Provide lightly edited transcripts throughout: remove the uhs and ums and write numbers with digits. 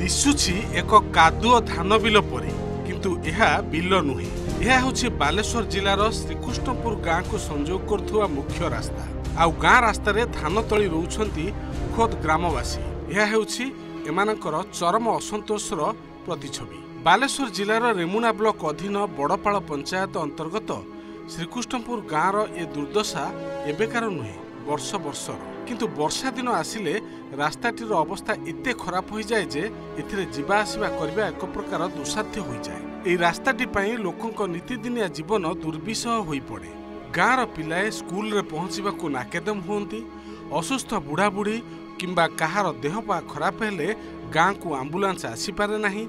दिशुछि एक कादुओ धान बिल परी किंतु यह बिल नुहे। यह होछि बालेश्वर जिलार श्रीकृष्णपुर गाँ को संजोग करुवा मुख्य रास्ता। आउ गाँ रास्तार धान तली रोचंती खोद ग्रामवासी। यह होछि एमानकर चरम असंतोषर प्रतिछवि। बालेश्वर जिलार रेमुना ब्लॉक अधीन बड़पाड़ पंचायत अंतर्गत श्रीकृष्णपुर गाँर ए दुर्दशा एबेकार नुहे, वर्ष वर्षर। किंतु वर्षा दिन आसिले रास्ताटीर अवस्था एते खराब हो जाए जे एथिरे जीवा आसिबा करबा एक प्रकार दुसाध्य हो जाए। एई रास्ताटी पई लोकंक नीतिदिनिया जीवन दुर्विषह होई पड़े। गाँर पिलाए स्कूल रे पहुंचीबाकू नाकेदम हुंती। असुस्थ बुढ़ा बुढ़ी किंबा कहार देहपा खराब हेले गाँ को आंबुलांस आसी पारे नाही।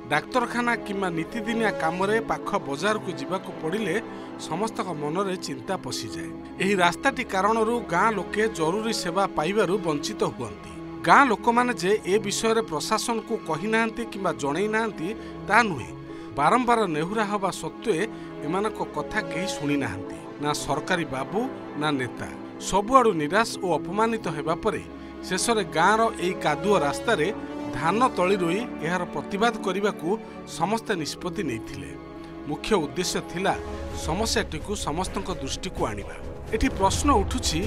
डाक्तरखाना किंबा नीतिदिनिया कामरे पाख बजार को जीवाकू पड़िले समस्त मनरे चिंता पशि जाए। एही रास्ताटी कारणरू गाँ लोके जरूरी सेवा पाइबारु वंचित हुअंती। गाँ लोक माने जे ए विषय रे प्रशासन को कहि नांती किंबा जणै नांती ता नुहे। बारंबार नेहुरा हवा सत्वे एमानक कथा केही सुनि नांती। ना सरकारी बाबू ना नेता। सबुआडू निराश और अपमानित हेबा परे शेषरे गाँर एई कादुओ रास्तारे धान तली रोई यार प्रतिवाद करने को समस्त निष्पत्ति नहीं। मुख्य उद्देश्य थिला समस्याटी को समस्त दृष्टि को आनिबा। एठी प्रश्न उठुछि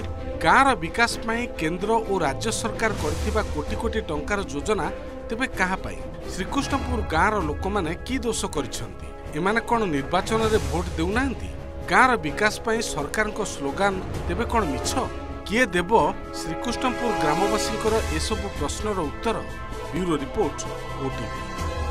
गाँर विकास पाई केंद्र और राज्य सरकार करथिबा कोटी कोटी टंकार योजना तेबे कहा पाई? श्रीकृष्णपुर गाँर लोक माने की दोष करिसंती? एमाने कोन निर्वाचन रे भोट देउनांती? गाँर विकास पाई सरकार को स्लोगान तेबे कोन मिछ? किए देव श्रीकृष्णपुर ग्रामवासी एसबू प्रश्नर उत्तर? Bureau report, OTV.